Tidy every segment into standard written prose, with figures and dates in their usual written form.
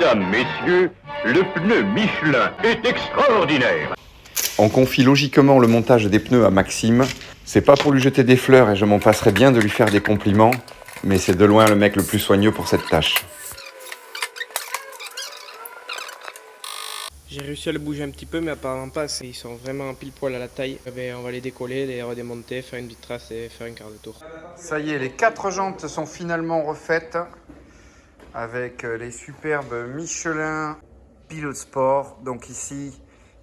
Mesdames, messieurs, le pneu Michelin est extraordinaire. On confie logiquement le montage des pneus à Maxime. C'est pas pour lui jeter des fleurs et je m'en passerai bien de lui faire des compliments, mais c'est de loin le mec le plus soigneux pour cette tâche. J'ai réussi à le bouger un petit peu, mais apparemment pas assez. Ils sont vraiment pile poil à la taille. On va les décoller, les redémonter, faire une petite trace et faire un quart de tour. Ça y est, les 4 jantes sont finalement refaites avec les superbes Michelin Pilot Sport. Donc ici,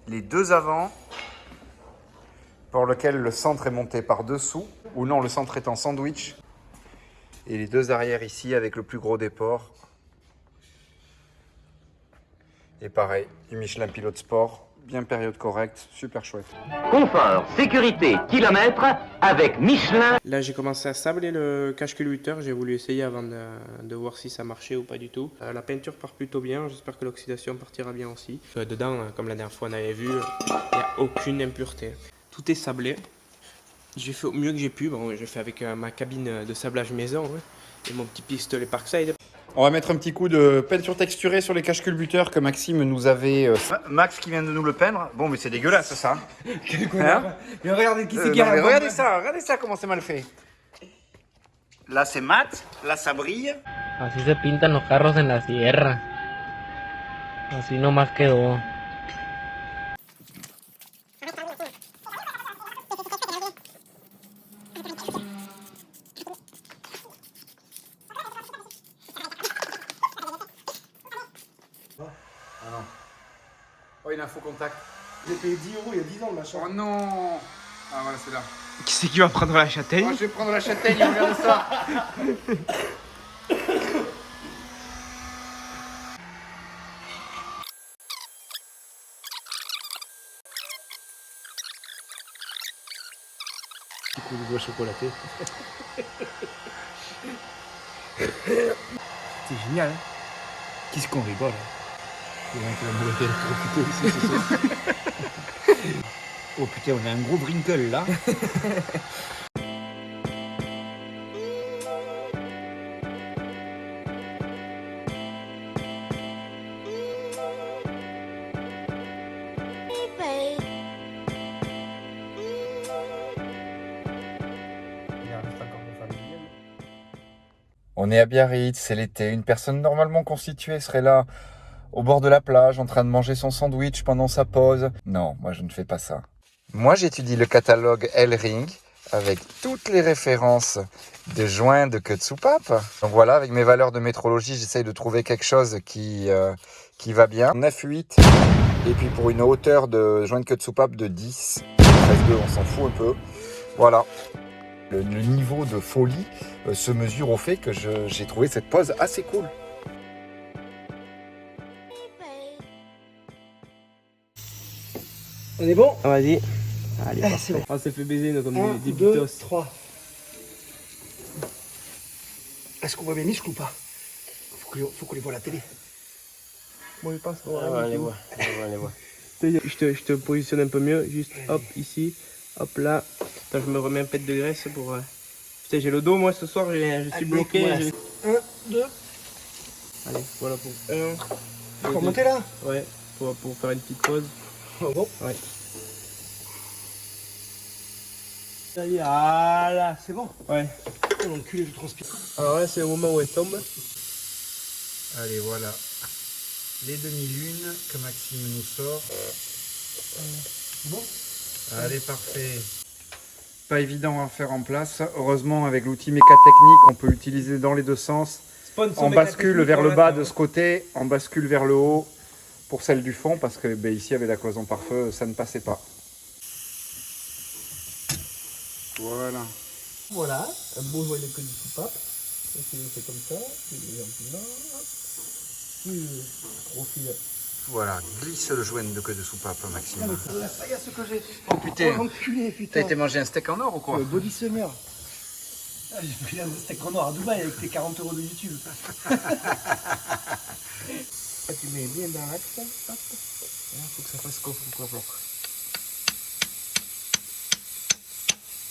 les 2 avant, pour lequel le centre est monté par dessous, ou non, le centre est en sandwich. Et les 2 arrières ici avec le plus gros des ports. Et pareil, du Michelin Pilot Sport, bien période correcte, super chouette. Confort, sécurité, kilomètres avec Michelin. Là, j'ai commencé à sabler le cache culbuteur. J'ai voulu essayer avant de voir si ça marchait ou pas du tout. La peinture part plutôt bien. J'espère que l'oxydation partira bien aussi. Dedans, comme la dernière fois on avait vu, il n'y a aucune impureté. Tout est sablé. J'ai fait au mieux que j'ai pu. Bon, j'ai fait avec ma cabine de sablage maison, ouais, et mon petit pistolet Parkside. On va mettre un petit coup de peinture texturée sur les caches culbuteurs que Maxime nous avait... Max qui vient de nous le peindre. Bon, mais c'est dégueulasse ça. Quel connard. Hein, mais regardez qui c'est qui a la regardez ça comment c'est mal fait. Là c'est mat, là ça brille. Así se pintan los carros en la sierra. Así nomás quedó. Oh, une info contact. J'ai payé 10 € il y a 10 ans le machin. Oh non. Ah voilà, c'est là. Qui c'est qui va prendre la châtaigne? Moi je vais prendre la châtaigne, regarde ça. Petit coup de doigt chocolaté. C'est génial, hein. Qu'est-ce qu'on rigole, hein. Il y en a qui va me le faire profiter ici ce soir. Oh putain, on a un gros wrinkle là. On est à Biarritz, c'est l'été. Une personne normalement constituée serait là, au bord de la plage, en train de manger son sandwich pendant sa pause. Non, moi je ne fais pas ça. Moi j'étudie le catalogue L-Ring avec toutes les références de joints de queue de soupape. Donc voilà, avec mes valeurs de métrologie, j'essaye de trouver quelque chose qui va bien. 9,8 et puis pour une hauteur de joint de queue de soupape de 10. 13,2, on s'en fout un peu. Voilà. Le niveau de folie se mesure au fait que j'ai trouvé cette pose assez cool. On est bon? Vas-y. Allez, Ah, c'est bon. on s'est fait baiser nous, comme 1, des 2, bitos. 3. Est-ce qu'on voit mes muscles ou pas? Faut qu'on les voit à la télé. Moi je pense qu'on On les voit, on les voit. Je te positionne un peu mieux, juste hop ici, hop là. Attends, je me remets un pet de graisse pour... Putain, j'ai le dos moi ce soir, je suis bloqué. 1, 2. Allez, voilà pour 1. Faut remonter là? Ouais, pour faire une petite pause. Oh, bon. Ouais. Ça y est, ah là, c'est bon. Ouais. Oh, l'enculé, je transpire. Alors là, c'est le moment où elle tombe. Allez, voilà. Les demi-lunes que Maxime nous sort. Bon. Allez, parfait. Pas évident à faire en place. Heureusement, avec l'outil mécatechnique, on peut l'utiliser dans les deux sens. On bascule vers le bas de ce côté, on bascule vers le haut pour celle du fond, parce que ici, avec la cloison par feu, ça ne passait pas. Voilà. Voilà, un beau joint de queue de soupape. Tu le fais comme ça, tu les empiles là. Tu le profiles. Voilà, glisse le joint de queue de soupape, Maxime. Ça y est, ce que j'ai. Oh putain, Oh, enculé, t'as putain. été manger un steak en or ou quoi? Le body summer. Ah, j'ai pris un steak en or à Dubaï avec tes 40 € de YouTube. Tu mets bien dans l'axe. Hop. Il faut que ça fasse coffre.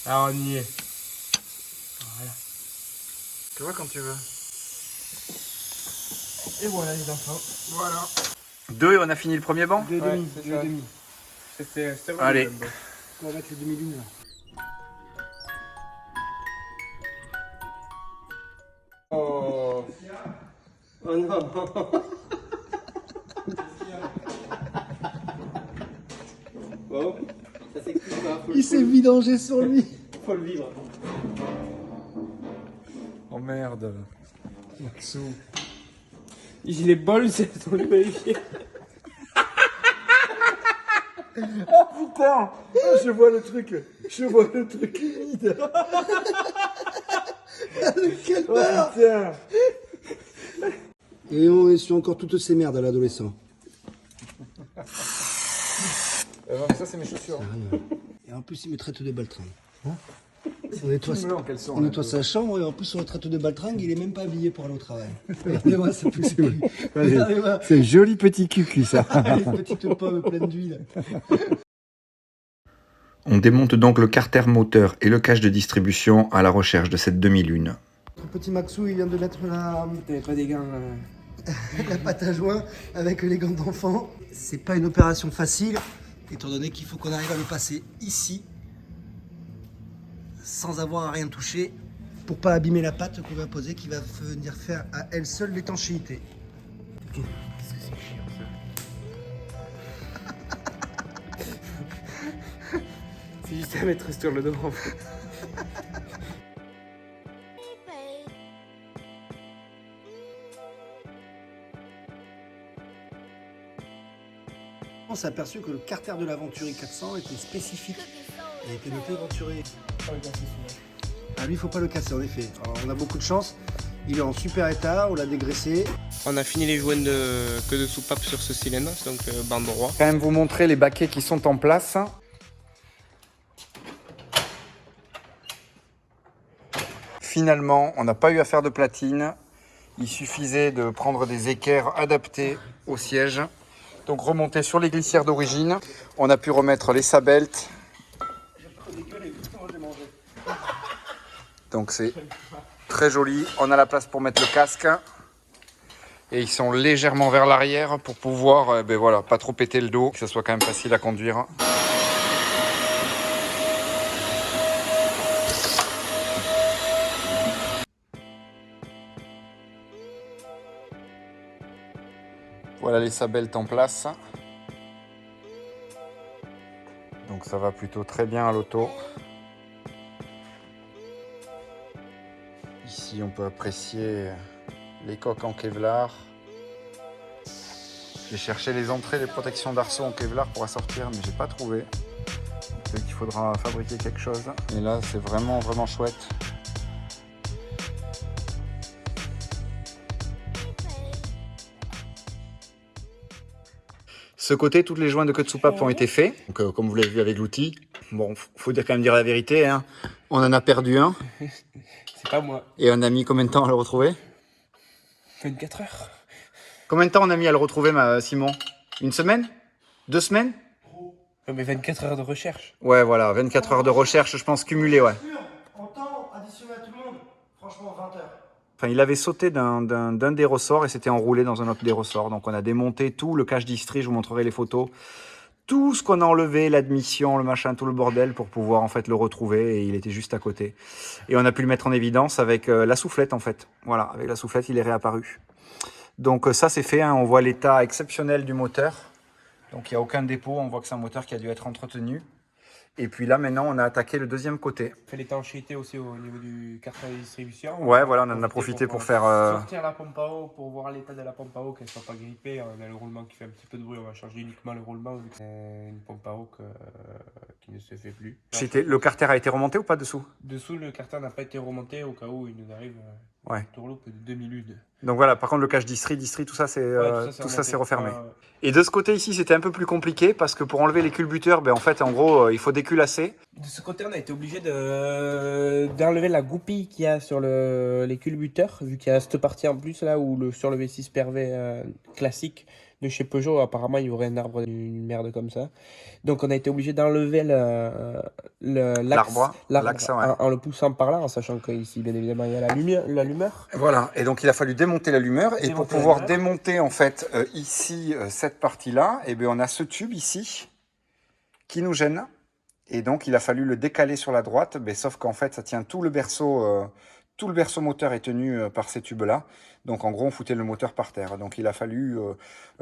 Ah, on y est. Voilà. Tu vois quand tu veux. Et voilà les enfants. Voilà. 2 et on a fini le premier banc. 2,5. Ouais, c'est ça. 2,5. C'est vraiment Allez. le bon. On va mettre le demi-lune là. Oh. Oh non. Bon, ça s'explique pas. Il s'est vidangé sur lui. Faut le vivre. Oh merde. J'ai les bols, c'est ton vérifier. Putain, je vois le truc humide. Quelle peur. Putain. Et on est sur encore toutes ces merdes à l'adolescent. Non, mais ça, c'est mes chaussures. Et en plus, il me traite de baltringue. Hein, on nettoie, en caleçon, on là. nettoie sa chambre et en plus on le traite de baltringue, il est même pas habillé pour aller au travail. Regardez-moi, c'est plus Regardez-moi, C'est joli petit cucu, ça. les petites pommes pleines d'huile. On démonte donc le carter moteur et le cache de distribution à la recherche de cette demi-lune. Notre petit Maxou, il vient de mettre T'avais pas des gants. la pâte à joint avec les gants d'enfant. C'est pas une opération facile, étant donné qu'il faut qu'on arrive à le passer ici, sans avoir à rien toucher, pour pas abîmer la pâte qu'on va poser, qui va venir faire à elle seule l'étanchéité. Qu'est-ce que c'est chiant ça. C'est juste à mettre sur le dos en fait. On s'est aperçu que le carter de la Venturi 400 était spécifique. Il était noté Venturi. Ah, lui, il faut pas le casser en effet. Alors, on a beaucoup de chance. Il est en super état, on l'a dégraissé. On a fini les joints de queue de soupape sur ce cylindre, donc bande droit. Quand même vous montrer les baquets qui sont en place. Finalement, on n'a pas eu à faire de platine. Il suffisait de prendre des équerres adaptés au siège. Donc remonter sur les glissières d'origine. On a pu remettre les sabeltes. Donc c'est très joli. On a la place pour mettre le casque. Et ils sont légèrement vers l'arrière pour pouvoir ben voilà, pas trop péter le dos, que ce soit quand même facile à conduire. Voilà les sabeltes en place. Donc ça va plutôt très bien à l'auto. Ici on peut apprécier les coques en Kevlar. J'ai cherché les entrées des protections d'arceau en Kevlar pour assortir, mais j'ai pas trouvé. Peut-être qu'il faudra fabriquer quelque chose. Et là c'est vraiment chouette. Ce côté, toutes les joints de queue de soupape ont été faits. Donc, comme vous l'avez vu avec l'outil. Bon, faut quand même dire la vérité. Hein. On en a perdu un. C'est pas moi. Et on a mis combien de temps à le retrouver? 24 heures. Combien de temps on a mis à le retrouver, Simon? Une semaine? 2 semaines? Mais 24 heures de recherche. Ouais, voilà, 24 heures de recherche, je pense, cumulées, ouais. En temps additionné à tout le monde, franchement 20 heures. Enfin, il avait sauté d'un des ressorts et s'était enroulé dans un autre des ressorts. Donc, on a démonté tout le cache distri, je vous montrerai les photos. Tout ce qu'on a enlevé, l'admission, le machin, tout le bordel pour pouvoir en fait le retrouver et il était juste à côté. Et on a pu le mettre en évidence avec la soufflette en fait. Voilà, avec la soufflette, il est réapparu. Donc ça c'est fait, hein. On voit l'état exceptionnel du moteur. Donc il n'y a aucun dépôt, on voit que c'est un moteur qui a dû être entretenu. Et puis là maintenant on a attaqué le deuxième côté. On fait l'étanchéité aussi au niveau du carton de distribution. Ouais, voilà, on en a profité pour faire... sortir la pompe à eau pour voir l'état de la pompe à eau, qu'elle soit pas grippée. On a le roulement qui fait un petit peu de bruit, on va changer uniquement le roulement vu que c'est une pompe à eau qui ne se fait plus. Le carter a été remonté ou pas dessous? Dessous, le carton n'a pas été remonté au cas où il nous arrive Ouais. une tourloupe de 2001. Donc voilà, par contre le cache distri, tout ça c'est tout ça c'est refermé. Ouais. Et de ce côté ici c'était un peu plus compliqué parce que pour enlever les culbuteurs, ben en fait en gros il faut déculasser. De ce côté, on a été obligé d'enlever la goupille qu'il y a sur les culbuteurs, vu qu'il y a cette partie en plus là où sur le V6 PRV classique, de chez Peugeot, apparemment il y aurait un arbre, une merde comme ça. Donc on a été obligé d'enlever L'arbre, l'axe, ouais. en le poussant par là, en sachant qu'ici bien évidemment il y a l'allumeur. Voilà, et donc il a fallu démonter l'allumeur. Et pour Démonter pouvoir l'allumeur. démonter en fait ici, cette partie-là, eh bien, on a ce tube ici qui nous gêne. Et donc il a fallu le décaler sur la droite, mais sauf qu'en fait ça tient tout le berceau moteur est tenu par ces tubes-là. Donc en gros on foutait le moteur par terre. Donc il a fallu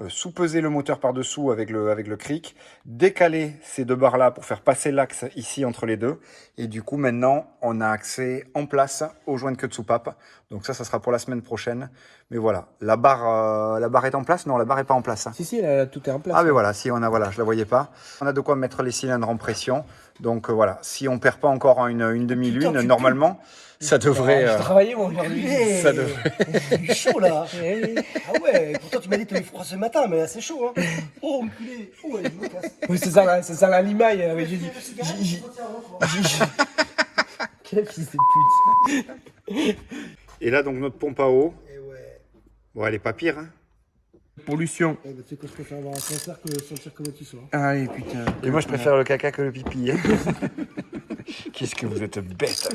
sous-peser le moteur par-dessous avec le cric, décaler ces deux barres-là pour faire passer l'axe ici entre les deux. Et du coup maintenant on a accès en place aux joints de queue de soupape. Donc ça sera pour la semaine prochaine. Mais voilà, la barre est en place? Non, la barre est pas en place. Si, là, tout est en place. Ah mais voilà, si on a, voilà, je la voyais pas. On a de quoi mettre les cylindres en pression. Donc voilà, si on perd pas encore une demi-lune, Putain, tu normalement, ça devrait... J'ai travaillé moi aujourd'hui. ça devrait... C'est chaud là. Ah ouais, pourtant tu m'as dit que tu avais froid ce matin, mais là c'est chaud. Hein. Oh, enculé. Oh, ouais, je me casse. Oui, c'est ça la limaille. Mais j'ai dit. Quel fils de pute. Et là, donc, notre pompe à eau, Et ouais. bon, elle est pas pire, hein. Pollution. Ouais, bah, tu sais que je préfère avoir un cancer que sentir comme tu sois. Allez, putain. Et moi, je préfère le caca que le pipi. Hein. Qu'est-ce que vous êtes bête.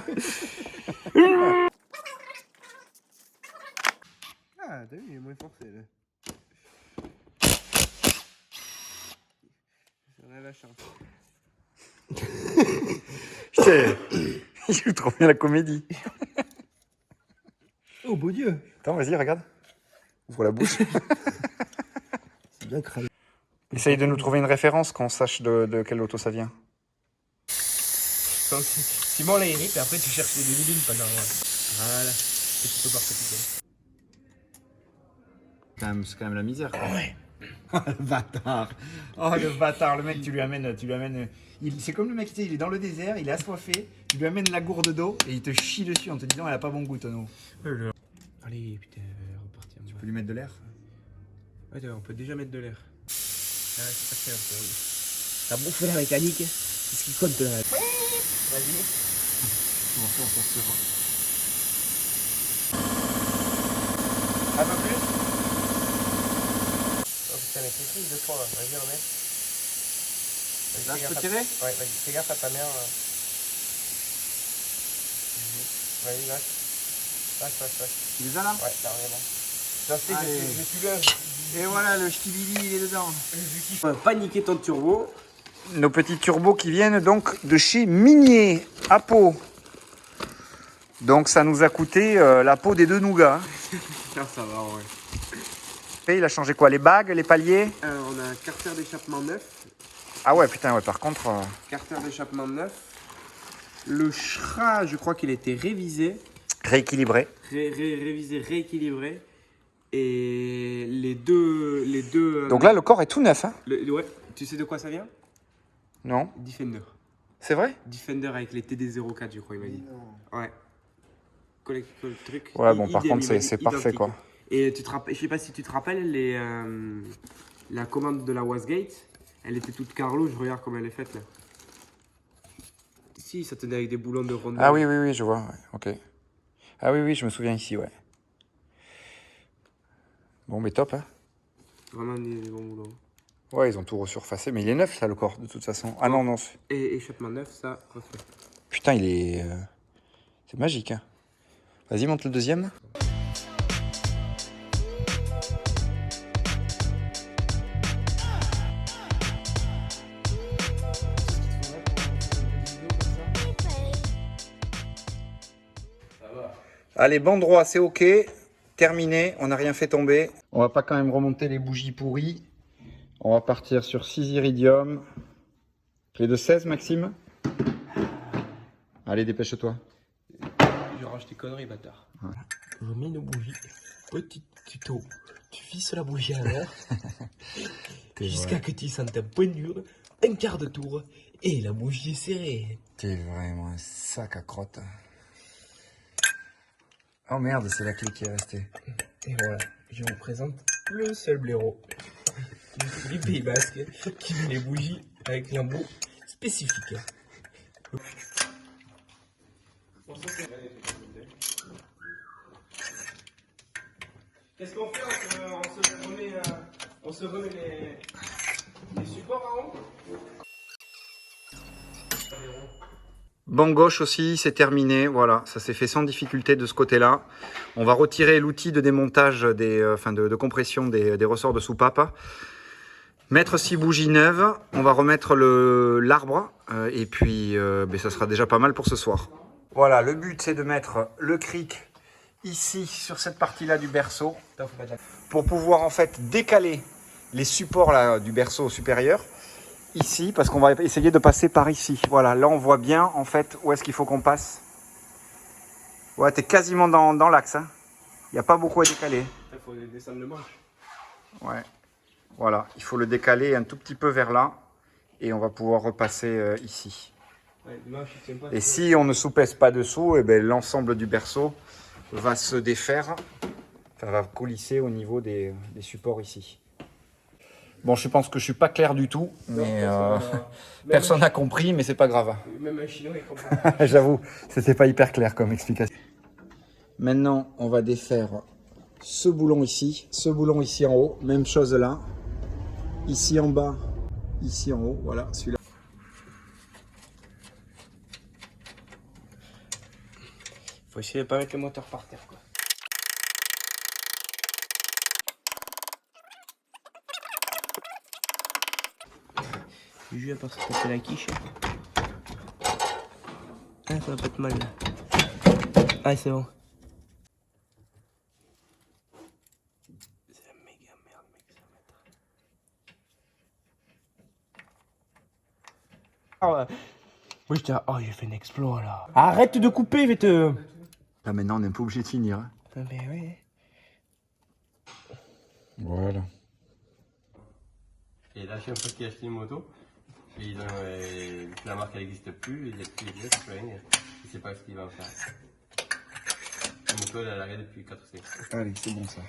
Ah, t'as vu, il est moins forcé là. On a la chance. Il joue trop bien la comédie. Oh, beau Dieu. Attends, vas-y, regarde. Ouvre la bouche. C'est bien crâne. Essaye de nous trouver une référence qu'on sache de quelle auto ça vient. Simon l'a hérité, après tu cherches des bidouilles pendant. Voilà. Et tu peux pas fatiguer. C'est quand même la misère, quoi. Ouais. Le bâtard. Oh, le bâtard. Le mec, tu lui amènes. C'est comme le mec, tu sais, il est dans le désert, il est assoiffé, tu lui amènes la gourde d'eau et il te chie dessus en te disant elle a pas bon goût, ton eau. Allez, putain, repartir. Tu peux lui mettre de l'air? Ouais, on peut déjà mettre de l'air. Ah, c'est pas cher. T'as bouffé la mécanique, c'est ce qui compte là. Vas-y. Bon, ça, on s'en sera. Un peu plus. Oh putain, mais c'est triste de fois là. Vas-y, remets. Là, je peux tirer? Ouais, vas-y, fais gaffe à ta mère. Vas-y, lâche. Lâche. Tu les as là? Ouais, carrément. Ça fait Allez. je suis là. Et voilà, le ch'tibili, il est dedans. Paniquer ton turbo. Nos petits turbos qui viennent donc de chez Minier, à Pau. Donc ça nous a coûté la peau des deux nougats. Hein. Ça va, ouais. Et il a changé quoi? Les bagues, les paliers? On a un carter d'échappement neuf. Ah ouais, putain, ouais, par contre... Carter d'échappement neuf. Le SHRA, je crois qu'il a été révisé. rééquilibré. Révisé, rééquilibré. Et les deux. Donc là, le corps est tout neuf, hein? Ouais, tu sais de quoi ça vient? Non? Defender. C'est vrai? Defender avec les TD04, je crois, il m'a dit. Ouais. Le truc. Ouais, bon, par idem, contre, il m'a dit, c'est parfait, identique. quoi. Et je sais pas si tu te rappelles, la commande de la Wasgate, elle était toute carlo, je regarde comment elle est faite, là. Si, ça tenait avec des boulons de rondeur. Ah oui, je vois, ouais, ok. Ah oui, je me souviens ici, ouais. Bon, mais top, hein? Vraiment des bons boulons. Ouais, ils ont tout resurfacé, mais il est neuf, ça, le corps, de toute façon. Ah non. Et échappement neuf, ça refait. Putain, il est... C'est magique, hein. Vas-y, monte le deuxième. Allez, bon droit, c'est ok. Terminé, on n'a rien fait tomber. On va pas quand même remonter les bougies pourries. On va partir sur 6 iridium. Clé de 16, Maxime. Allez, dépêche-toi. Je range tes conneries, bâtard. Ouais. Je mets une bougie. Petit tuto. Tu fisses la bougie à l'heure. Jusqu'à que tu sentes un point dur, un quart de tour, et la bougie est serrée. T'es vraiment un sac à crotte. Oh merde, c'est la clé qui est restée. Et voilà, je vous présente le seul blaireau du Pays Basque qui met les bougies avec l'embout spécifique. Qu'est-ce qu'on fait? On se remet On se remet les supports en haut. Banc gauche aussi, c'est terminé. Voilà, ça s'est fait sans difficulté de ce côté-là. On va retirer l'outil de démontage, de compression des ressorts de soupape. Mettre 6 bougies neuves. On va remettre l'arbre. Et puis, ça sera déjà pas mal pour ce soir. Voilà, le but, c'est de mettre le cric ici, sur cette partie-là du berceau. Pour pouvoir en fait décaler les supports là, du berceau supérieur. Ici, parce qu'on va essayer de passer par ici. Voilà, là on voit bien en fait où est-ce qu'il faut qu'on passe. Ouais, t'es quasiment dans l'axe. Hein. Il n'y a pas beaucoup à décaler. Il faut descendre le manche. Ouais. Voilà, il faut le décaler un tout petit peu vers là. Et on va pouvoir repasser ici. Ouais, le manche, il tient pas, et si on ne soupèse pas dessous, et ben, l'ensemble du berceau va se défaire. Ça va coulisser au niveau des supports ici. Bon, je pense que je suis pas clair du tout, mais personne n'a compris, mais c'est pas grave. Même un chinois il comprend. J'avoue, c'était pas hyper clair comme explication. Maintenant, on va défaire ce boulon ici en haut, même chose là, ici en bas, ici en haut, voilà, celui-là. Faut essayer de pas mettre le moteur par terre, quoi. Juste à part se taper la quiche. Ah, ça va pas être mal là. Ah, c'est bon. C'est la méga merde, mec, ça va mettre. Oui, j'étais. Oh, j'ai fait un exploit là. Arrête de couper, vite. Là maintenant, on n'est pas obligé de finir. Hein. Ah, mais oui. Voilà. Et là, chaque fois qu'il a acheté une moto, vu que la marque n'existe plus, il n'y a plus de gestes, rien. Il ne sait pas ce qu'il va en faire. La moto, elle a l'arrêt depuis 4 siècles. Allez, c'est bon ça.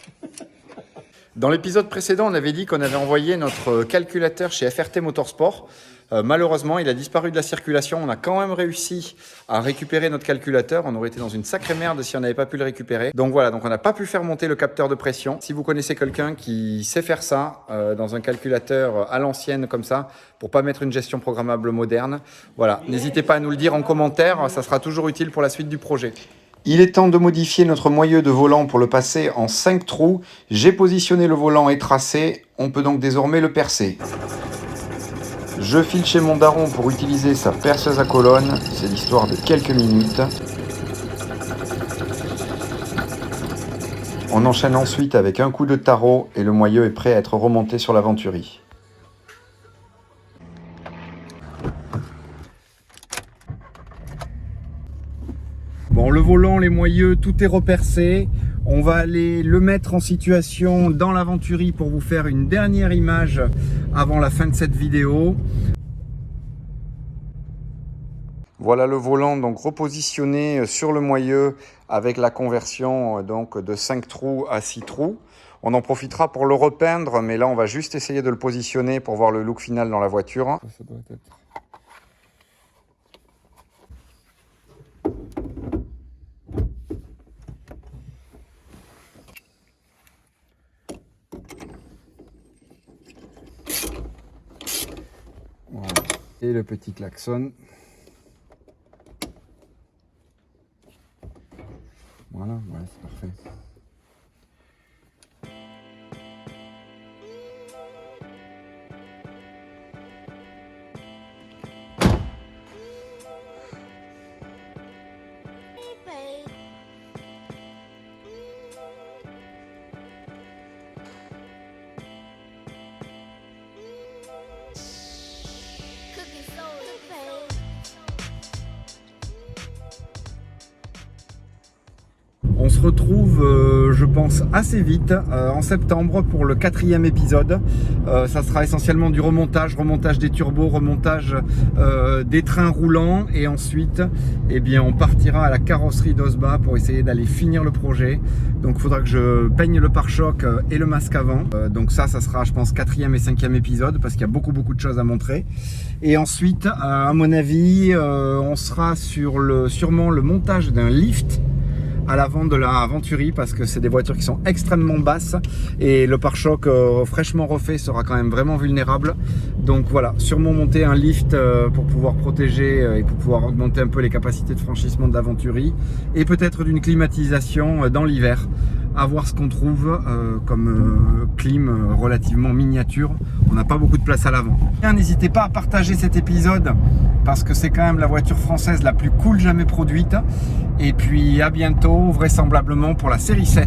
Dans l'épisode précédent, on avait dit qu'on avait envoyé notre calculateur chez FRT Motorsport. Malheureusement, il a disparu de la circulation. On a quand même réussi à récupérer notre calculateur. On aurait été dans une sacrée merde si on n'avait pas pu le récupérer. Donc voilà, donc on n'a pas pu faire monter le capteur de pression. Si vous connaissez quelqu'un qui sait faire ça dans un calculateur à l'ancienne comme ça, pour pas mettre une gestion programmable moderne, voilà, n'hésitez pas à nous le dire en commentaire. Ça sera toujours utile pour la suite du projet. Il est temps de modifier notre moyeu de volant pour le passer en 5 trous. J'ai positionné le volant et tracé. On peut donc désormais le percer. Je file chez mon daron pour utiliser sa perceuse à colonne. C'est l'histoire de quelques minutes. On enchaîne ensuite avec un coup de tarot et le moyeu est prêt à être remonté sur la Venturi. Bon, le volant, les moyeux, tout est repercé. On va aller le mettre en situation dans la Venturi pour vous faire une dernière image avant la fin de cette vidéo. Voilà le volant donc repositionné sur le moyeu avec la conversion donc de 5 trous à 6 trous. On en profitera pour le repeindre, mais là on va juste essayer de le positionner pour voir le look final dans la voiture. Ça doit être... Voilà. Et le petit klaxon. Voilà, ouais, c'est parfait. On se retrouve, je pense, assez vite en septembre pour le 4e épisode. Ça sera essentiellement du remontage des turbos, remontage des trains roulants. Et ensuite, eh bien, on partira à la carrosserie d'Osba pour essayer d'aller finir le projet. Donc il faudra que je peigne le pare-choc et le masque avant. Donc ça sera, je pense, 4e et 5e épisode parce qu'il y a beaucoup de choses à montrer. Et ensuite, à mon avis, on sera sur sûrement le montage d'un lift à l'avant de la Venturi parce que c'est des voitures qui sont extrêmement basses et le pare-choc fraîchement refait sera quand même vraiment vulnérable. Donc voilà, sûrement monter un lift pour pouvoir protéger et pour pouvoir augmenter un peu les capacités de franchissement de la Venturi et peut-être d'une climatisation dans l'hiver. À voir ce qu'on trouve comme clim relativement miniature. On n'a pas beaucoup de place à l'avant. N'hésitez pas à partager cet épisode parce que c'est quand même la voiture française la plus cool jamais produite. Et puis à bientôt, vraisemblablement pour la série 7.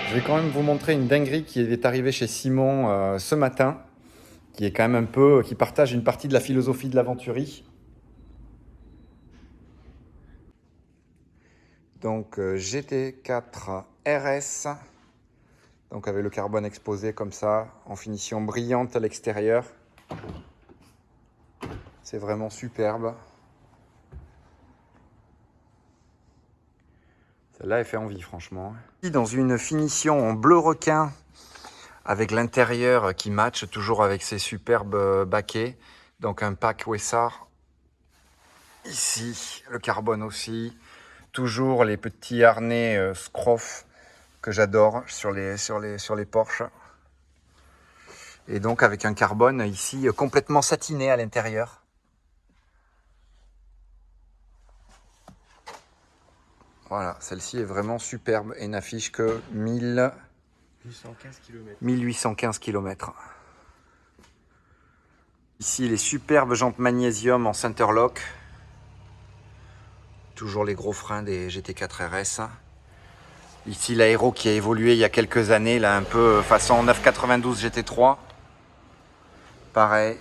Je vais quand même vous montrer une dinguerie qui est arrivée chez Simon ce matin, qui est quand même qui partage une partie de la philosophie de la Venturi. Donc GT4 RS, donc avec le carbone exposé comme ça, en finition brillante à l'extérieur. C'est vraiment superbe. Celle-là, elle fait envie, franchement. Dans une finition en bleu requin, avec l'intérieur qui match, toujours avec ces superbes baquets. Donc un pack Wessar. Ici, le carbone aussi. Toujours les petits harnais Scroff que j'adore sur les Porsche. Et donc avec un carbone ici complètement satiné à l'intérieur. Voilà, celle-ci est vraiment superbe et n'affiche que 1815 km. Ici, les superbes jantes magnésium en Centerlock. Toujours les gros freins des GT4 RS. Ici, l'aéro qui a évolué il y a quelques années, là, un peu façon 992 GT3. Pareil,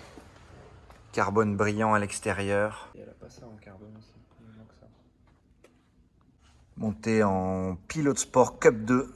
carbone brillant à l'extérieur. Et elle a pas ça en carbone aussi, il manque ça. Monté en Pilote Sport Cup 2.